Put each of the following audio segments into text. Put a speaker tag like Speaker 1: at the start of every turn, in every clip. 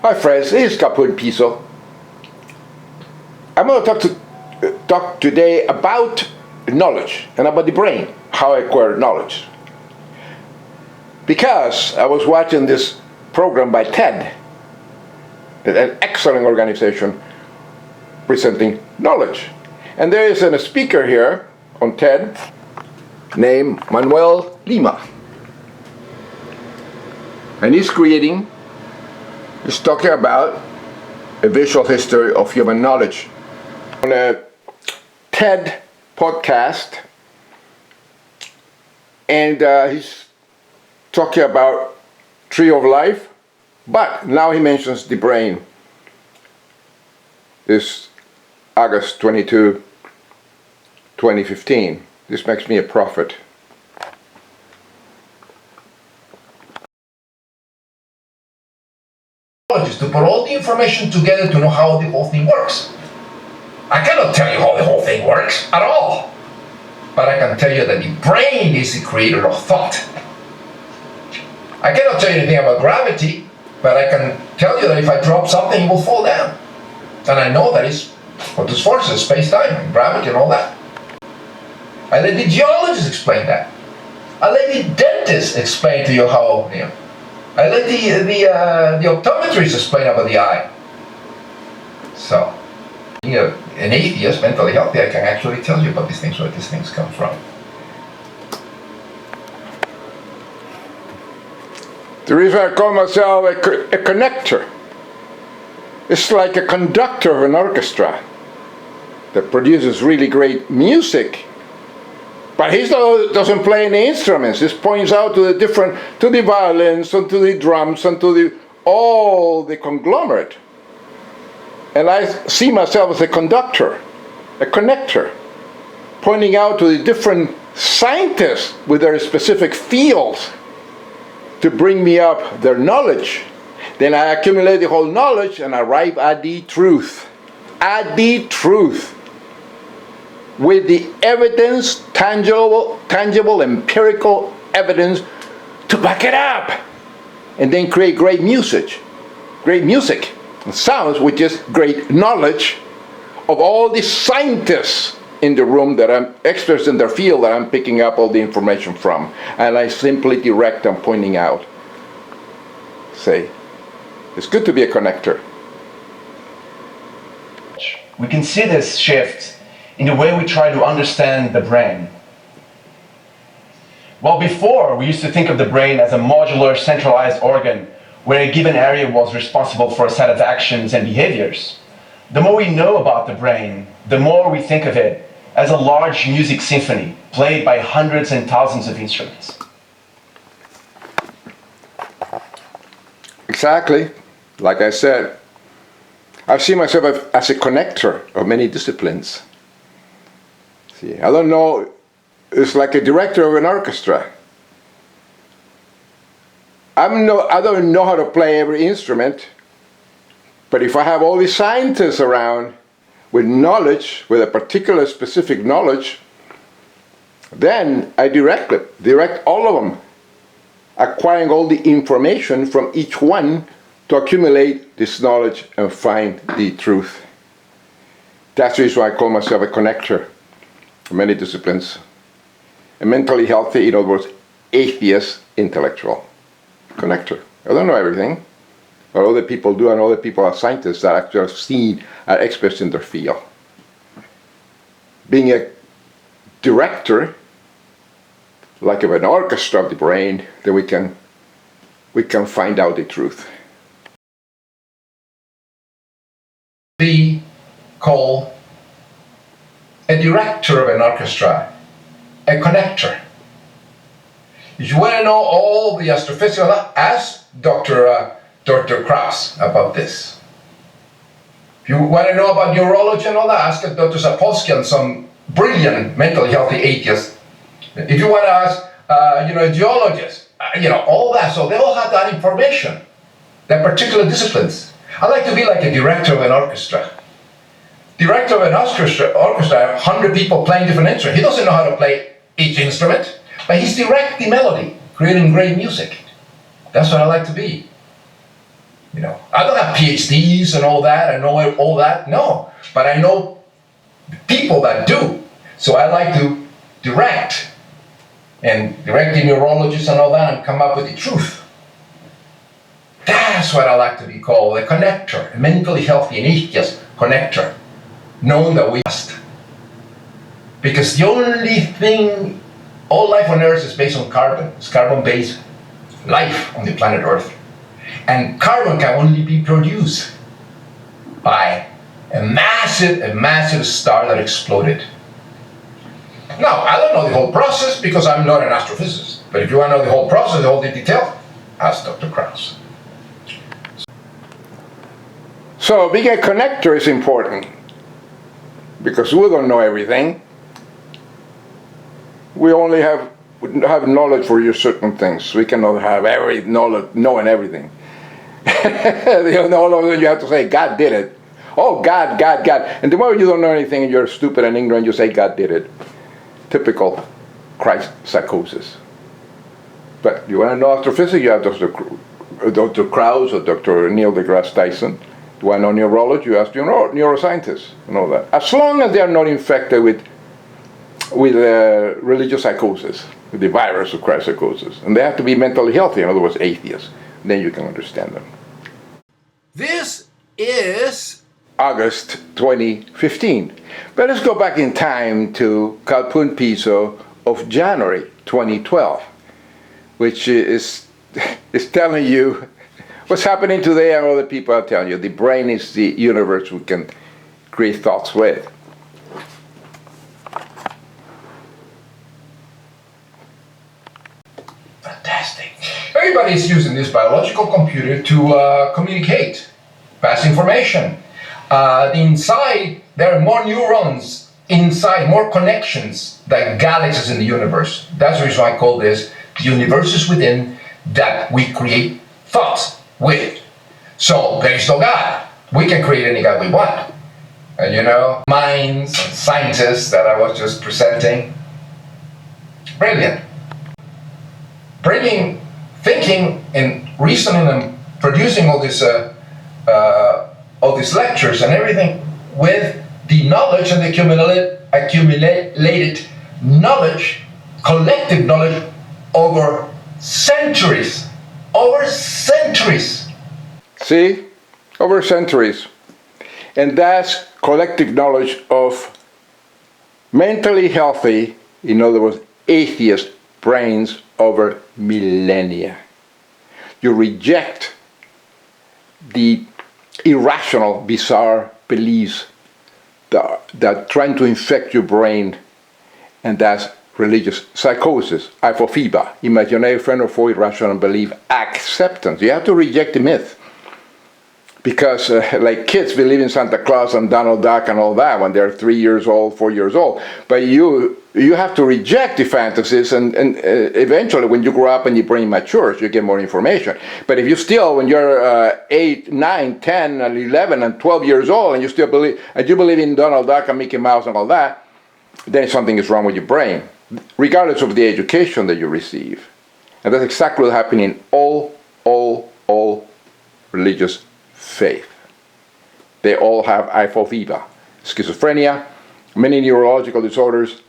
Speaker 1: Hi friends, this is Capun Piso. I'm going to talk today about knowledge and about the brain, how I acquire knowledge. Because I was watching this program by TED, an excellent organization presenting knowledge. And there is a speaker here on TED named Manuel Lima. And he's talking about a visual history of human knowledge. On a TED podcast, and he's talking about tree of life, but now he mentions the brain. This August 22, 2015. This makes me a prophet.
Speaker 2: To put all the information together to know how the whole thing works. I cannot tell you how the whole thing works at all, but I can tell you that the brain is the creator of thought. I cannot tell you anything about gravity, but I can tell you that if I drop something, it will fall down. And I know that is what those forces, space-time, and gravity and all that. I let the geologists explain that. I let the dentists explain to you how, I let the optometrists explain about the eye. So, an atheist, mentally healthy, I can actually tell you about these things, where these things come from.
Speaker 1: The reason I call myself a connector, it's like a conductor of an orchestra that produces really great music. But he doesn't play any instruments. He points out to the violins, and to the drums, and to all the conglomerate. And I see myself as a conductor, a connector, pointing out to the different scientists with their specific fields to bring me up their knowledge. Then I accumulate the whole knowledge and arrive at the truth. At the truth. With the evidence, tangible, empirical evidence to back it up. And then create great music, and sounds, which is great knowledge of all the scientists in the room that I'm experts in their field that I'm picking up all the information from. And I simply direct and pointing out. Say, it's good to be a connector.
Speaker 3: We can see this shift in the way we try to understand the brain. Well, before, we used to think of the brain as a modular, centralized organ where a given area was responsible for a set of actions and behaviors. The more we know about the brain, the more we think of it as a large music symphony played by hundreds and thousands of instruments.
Speaker 1: Exactly. Like I said, I see myself as a connector of many disciplines. See, I don't know, it's like a director of an orchestra. I don't know how to play every instrument, but if I have all these scientists around with knowledge, with a particular specific knowledge, then I direct all of them, acquiring all the information from each one to accumulate this knowledge and find the truth. That's the reason why I call myself a connector. Many disciplines. A mentally healthy, in other words, atheist intellectual connector. I don't know everything, but other people do, and other people are scientists that actually have seen, are experts in their field. Being a director, like of an orchestra of the brain, then we can find out the truth.
Speaker 2: Be called a director of an orchestra, a connector. If you want to know all the astrophysics, ask Dr. Krauss about this. If you want to know about neurology and all that, ask Dr. Sapolsky and some brilliant mentally healthy atheists. If you want to ask, geologists, all that. So they all have that information, their particular disciplines. I like to be like a director of an orchestra. Director of an orchestra, 100 people playing different instruments. He doesn't know how to play each instrument, but he's direct the melody, creating great music. That's what I like to be. You know, I don't have PhDs and all that. I know all that. No, but I know people that do. So I like to direct the neurologists and all that and come up with the truth. That's what I like to be called, a connector, a mentally healthy and atheist connector, knowing that we must. Because the only thing, all life on Earth is based on carbon. It's carbon-based life on the planet Earth. And carbon can only be produced by a massive star that exploded. Now, I don't know the whole process because I'm not an astrophysicist. But if you want to know the whole process, the whole detail, ask Dr. Krauss.
Speaker 1: So being a connector is important because we don't know everything. We only have knowledge for certain things. We cannot have every knowledge, knowing everything. All of them you have to say, God did it. Oh, God. And the more you don't know anything and you're stupid and ignorant, you say, God did it. Typical Christ psychosis. But you want to know astrophysics, you have Dr. Krauss or Dr. Neil deGrasse Tyson. You want to know neurology, you ask neuroscientists and all that. As long as they are not infected with religious psychosis, with the virus of Christ psychosis. And they have to be mentally healthy, in other words, atheists. Then you can understand them.
Speaker 2: This is
Speaker 1: August 2015. But let's go back in time to Kalpun Piso of January 2012, which is telling you what's happening today, and other people are telling you. The brain is the universe we can create thoughts with.
Speaker 2: fantastic. Everybody's using this biological computer to communicate, pass information. Inside, there are more neurons inside, more connections than galaxies in the universe. That's the reason I call this the universe is within that we create thoughts with. So there is no God. We can create any God we want. And minds and scientists that I was just presenting. Brilliant. Bringing, thinking and reasoning and producing all these lectures and everything with the knowledge and the accumulated knowledge, collective knowledge over centuries. Over centuries.
Speaker 1: See? Over centuries. And that's collective knowledge of mentally healthy, in other words, atheist brains over millennia. You reject the irrational, bizarre beliefs that trying to infect your brain, and that's religious psychosis, apophiba, imaginary friend or foe, irrational belief, acceptance. You have to reject the myth. Because like kids believe in Santa Claus and Donald Duck and all that when they're 3 years old, 4 years old. But you have to reject the fantasies, and eventually when you grow up and your brain matures, you get more information. But if you still, when you're 8, 9, 10, and 11, and 12 years old, and you still believe in Donald Duck and Mickey Mouse and all that, then something is wrong with your brain, regardless of the education that you receive. And that's exactly what's happening in all religious faith. They all have apophiba, schizophrenia, many neurological disorders,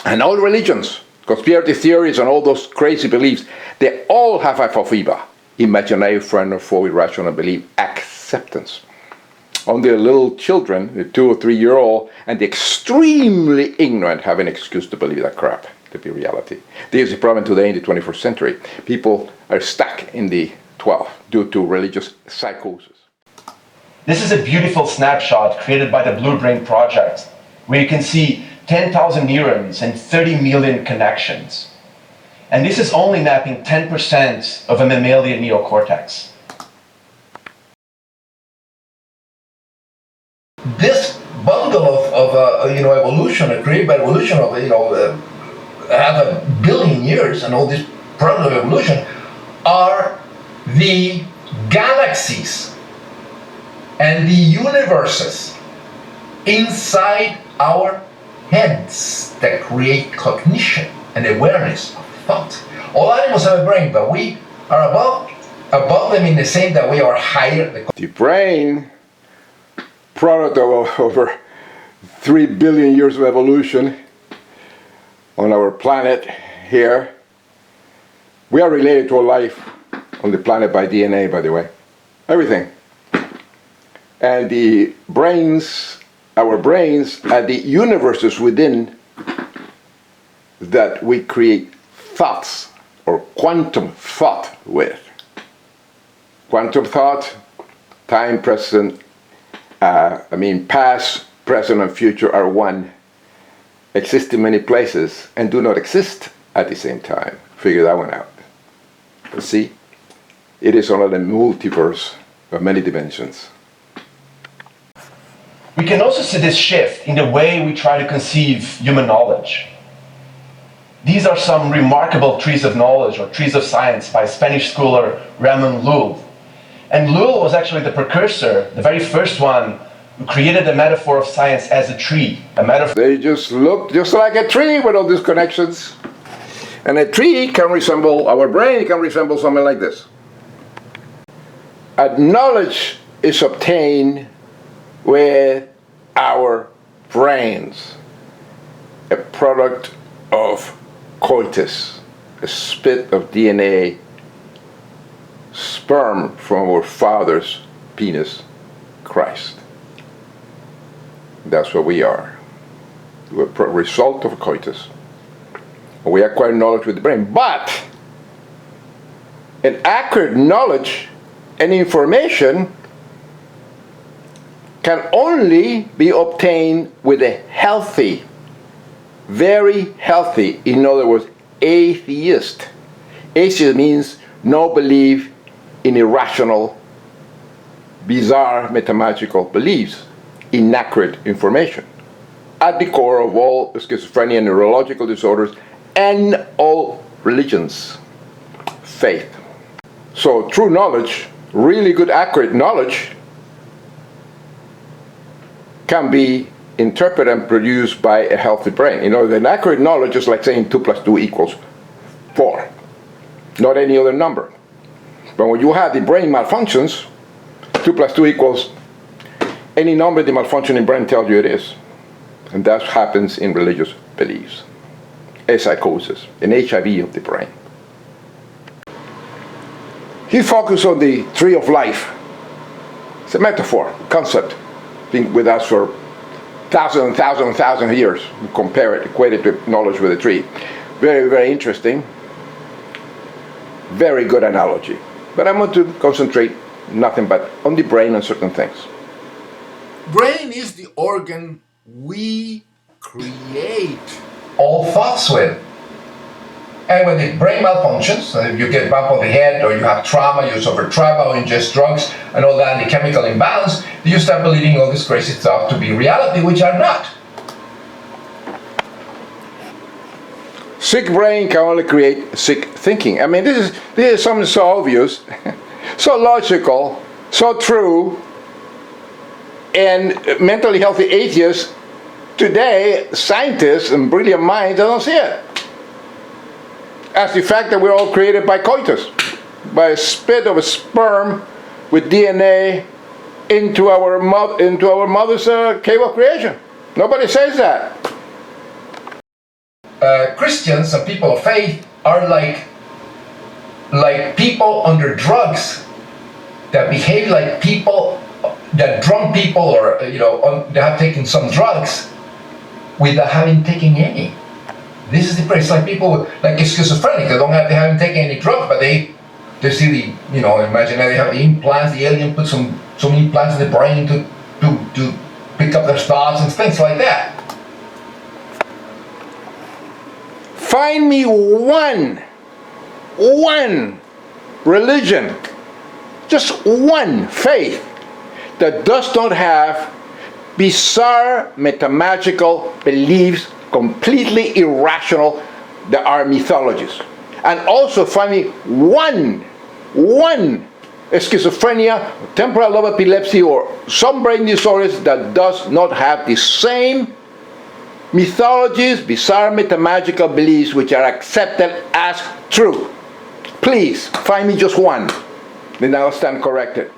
Speaker 1: and all religions, conspiracy theories and all those crazy beliefs, they all have apophiba, imaginary friend or foe, irrational belief, acceptance. Only the little children, the 2 or 3 year old, and the extremely ignorant have an excuse to believe that crap to be reality. This is the problem today in the 21st century. People are stuck in the 12th due to religious psychosis.
Speaker 3: This is a beautiful snapshot created by the Blue Brain Project, where you can see 10,000 neurons and 30 million connections. And this is only mapping 10% of a mammalian neocortex.
Speaker 2: This bundle of evolution, created by evolution of have a billion years, and all this product of evolution are the galaxies and the universes inside our heads that create cognition and awareness of thought. All animals have a brain, but we are above above them in the same that we are higher.
Speaker 1: The brain, product of over 3 billion years of evolution on our planet here. We are related to all life on the planet by DNA, by the way. Everything. And the brains, our brains, are the universes within that we create thoughts or quantum thought with. Quantum thought, time, present, past, present, and future are one, exist in many places, and do not exist at the same time. Figure that one out. But see, it is only a multiverse of many dimensions.
Speaker 3: We can also see this shift in the way we try to conceive human knowledge. These are some remarkable trees of knowledge, or trees of science, by Spanish scholar Ramon Llull. And Llull was actually the precursor, the very first one, who created the metaphor of science as a tree. A metaphor.
Speaker 1: They just look just like a tree with all these connections. And a tree can resemble, our brain can resemble something like this. Knowledge is obtained with our brains, a product of coitus, a spit of DNA, sperm from our father's penis, Christ. That's what we are. We're a result of coitus. We acquire knowledge with the brain, but an accurate knowledge and information can only be obtained with a healthy, very healthy, in other words, atheist. Atheist means no belief in irrational, bizarre, mathematical beliefs, inaccurate information. At the core of all schizophrenia, neurological disorders, and all religions, faith. So true knowledge, really good, accurate knowledge, can be interpreted and produced by a healthy brain. You know, an accurate knowledge is like saying 2 + 2 = 4, not any other number. But when you have the brain malfunctions, 2 + 2 = any number the malfunctioning brain tells you it is. And that happens in religious beliefs. A psychosis, an HIV of the brain. He focused on the tree of life. It's a metaphor, concept, been with us for thousands of years. We compare it, equate it to knowledge with a tree. Very, very interesting. Very good analogy. But I want to concentrate nothing but on the brain and certain things.
Speaker 4: Brain is the organ we create
Speaker 2: all thoughts with. And when the brain malfunctions, you get bump on the head, or you have trauma, you suffer trauma, or ingest drugs, and all that, and the chemical imbalance, you start believing all this crazy stuff to be reality, which are not.
Speaker 1: Sick brain can only create sick thinking. I mean, this is something so obvious, so logical, so true, and mentally healthy atheists today, scientists and brilliant minds, don't see it. As the fact that we're all created by coitus, by a spit of a sperm with DNA into our mother's cave of creation. Nobody says that.
Speaker 2: Christians and people of faith are like people under drugs that behave like people, that drunk people, or they have taken some drugs without having taken any. This is the place, like people like schizophrenic, they haven't taken any drugs, but they see the, imagine they have the implants, the alien put some implants in the brain to pick up their thoughts and things like that.
Speaker 1: Find me one religion, just one faith that does not have bizarre mathematical beliefs, completely irrational, that are mythologies. And also find me one schizophrenia, temporal lobe epilepsy, or some brain disorders that does not have the same mythologies, bizarre mathematical beliefs which are accepted as true. Please, find me just one. they now stand corrected.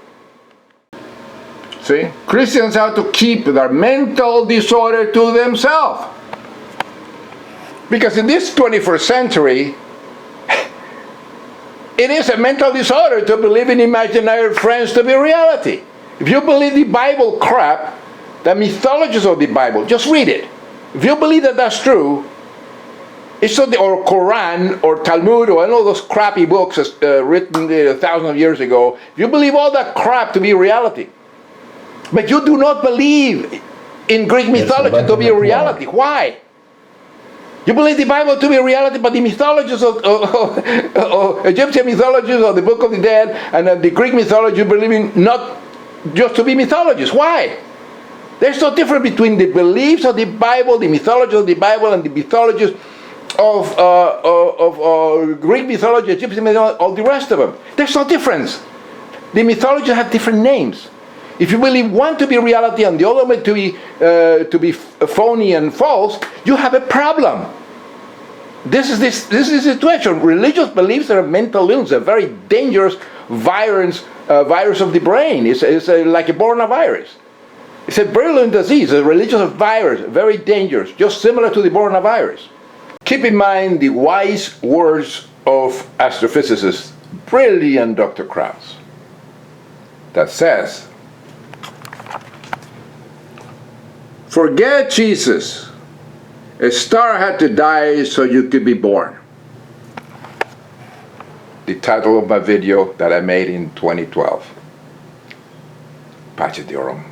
Speaker 1: See? Christians have to keep their mental disorder to themselves. Because in this 21st century, it is a mental disorder to believe in imaginary friends to be reality. If you believe the Bible crap, the mythologies of the Bible, just read it. If you believe that that's true, it's not or Quran or Talmud or all those crappy books written thousands of years ago. If you believe all that crap to be reality, but you do not believe in Greek mythology to be a reality. Why? You believe the Bible to be a reality, but the mythologies of Egyptian mythologies or the Book of the Dead and the Greek mythology you believe in not just to be mythologies. Why? There's no difference between the beliefs of the Bible, the mythology of the Bible, and the mythologies of Greek mythology, Egyptian mythology, all the rest of them. There's no difference. The mythologies have different names. If you believe one to be reality and the other one to be phony and false, you have a problem. This is the situation. Religious beliefs are a mental illness, a very dangerous virus of the brain. It's like a coronavirus. It's a virulent disease, a religious virus, very dangerous, just similar to the coronavirus. Keep in mind the wise words of astrophysicist, brilliant Dr. Krauss, that says, forget Jesus. A star had to die so you could be born. The title of my video that I made in 2012. Pace Diorum.